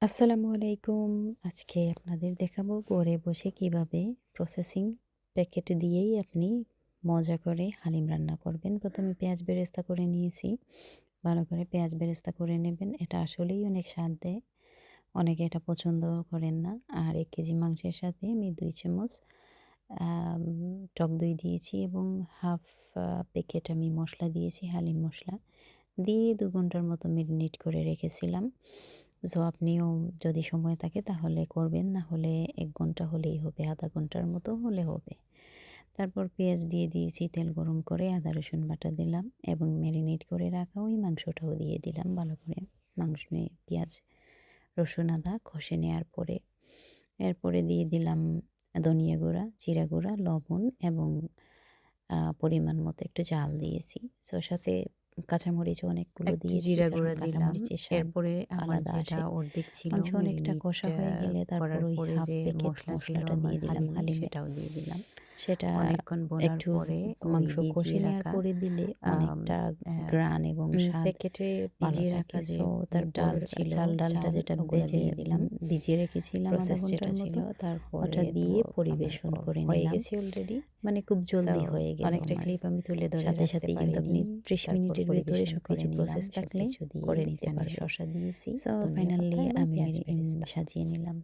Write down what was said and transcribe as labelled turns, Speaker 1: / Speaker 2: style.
Speaker 1: আসসালামু আলাইকুম। আজকে আপনাদের দেখাবো ঘরে বসে কিভাবে প্রসেসিং প্যাকেট দিয়েই আপনি মজা করে হালিম রান্না করবেন। প্রথমে পেঁয়াজ বেরেস্তা করে নিয়েছি। ভালো করে পেঁয়াজ বেরেস্তা করে নেবেন। এটা আসলেই অনেক স্বাদ দেয়। অনেকে এটা পছন্দ করেন না। আর ১ কেজি মাংসের সাথে আমি ২ চামচ আম টক দই দিয়েছি এবং হাফ প্যাকেট আমি মসলা দিয়েছি, হালিম মসলা। দিয়ে ২ ঘন্টার মতো মেরিনেট করে রেখেছিলাম। সো আপনিও যদি সময় থাকে তাহলে করবেন, না হলে ১ ঘন্টা হলেই হবে, আধা ঘন্টার মতো হলে হবে। তারপর পেঁয়াজ দিয়ে দিয়েছি, তেল গরম করে আদা রসুন বাটা দিলাম এবং মেরিনেট করে রাখা ওই মাংসটাও দিয়ে দিলাম। ভালো করে মাংস নিয়ে পেঁয়াজ, রসুন, আদা কষে নেওয়ার পরে এরপরে দিয়ে দিলাম ধনিয়া গুঁড়া, জিরা গুঁড়া, লবণ এবং পরিমাণ মতো একটু ঝাল দিয়েছি। সো সাথে কাঁচামরিচও অনেকগুলো
Speaker 2: একটি
Speaker 1: দিয়েছি
Speaker 2: জিরা
Speaker 1: কারণ
Speaker 2: গুঁড়া দিলাম।
Speaker 1: কাঁচামরিচের স্বাদ
Speaker 2: এরপরে আমার
Speaker 1: আলাদা
Speaker 2: যেটা
Speaker 1: আসে।
Speaker 2: অর্ধেক ছিল
Speaker 1: মাংস অনেকটা
Speaker 2: মেরিনেট
Speaker 1: কষা হয়ে গেলে তারপর
Speaker 2: করার
Speaker 1: ওই
Speaker 2: পরে
Speaker 1: হাফ
Speaker 2: যে
Speaker 1: প্যাকেট
Speaker 2: মশলা ছিল
Speaker 1: মশলাটা
Speaker 2: আমার
Speaker 1: দিয়ে দিলাম
Speaker 2: হালিমের
Speaker 1: হালিমের।
Speaker 2: সেটাও দিয়ে দিলাম।
Speaker 1: সেটা
Speaker 2: অনেকক্ষণ ভোনার
Speaker 1: একটু
Speaker 2: পরে ওই
Speaker 1: মাংস কষে
Speaker 2: ভিজিয়ে
Speaker 1: নেওয়ার
Speaker 2: রাখা
Speaker 1: পরে দিলে অনেকটা ঘ্রাণ এবং স্বাদ
Speaker 2: প্যাকেটে
Speaker 1: ভালো
Speaker 2: ভিজিয়ে
Speaker 1: থাকে।
Speaker 2: রাখা যে
Speaker 1: সো তারপর
Speaker 2: ডাল ছিল,
Speaker 1: ডালটা
Speaker 2: চাল
Speaker 1: যেটা
Speaker 2: ওগুলো দিয়ে দিলাম।
Speaker 1: ভিজিয়ে রেখেছিলাম আধা
Speaker 2: প্রসেস
Speaker 1: ঘন্টার
Speaker 2: যেটা ছিল
Speaker 1: মতো,
Speaker 2: তারপরে
Speaker 1: ওটা
Speaker 2: তো
Speaker 1: দিয়ে
Speaker 2: আমার
Speaker 1: পরিবেশন করে
Speaker 2: হয়ে
Speaker 1: নিলাম।
Speaker 2: গেছে অলরেডি।
Speaker 1: মানে খুব
Speaker 2: সো
Speaker 1: জলদি হয়ে গেল
Speaker 2: অনেকটা
Speaker 1: আমার।
Speaker 2: ক্লিপ আমি তুলে ধরে
Speaker 1: সাথে
Speaker 2: রাখতে
Speaker 1: সাথেই কিন্তু
Speaker 2: পারিনি।
Speaker 1: আপনি ৩০
Speaker 2: তারপর
Speaker 1: মিনিটের ভেতরে
Speaker 2: পরিবেশন করে
Speaker 1: সবকিছু
Speaker 2: নিলাম।
Speaker 1: প্রসেস থাকলে
Speaker 2: সবকিছু দিয়ে
Speaker 1: করে নিতে
Speaker 2: এখানে
Speaker 1: পারবেন।
Speaker 2: শসা দিয়েছি,
Speaker 1: সো
Speaker 2: ধনিয়া পাতা
Speaker 1: ফাইনালি
Speaker 2: এবং
Speaker 1: আমি
Speaker 2: পেঁয়াজ বেরেস্তা।
Speaker 1: সাজিয়ে নিলাম।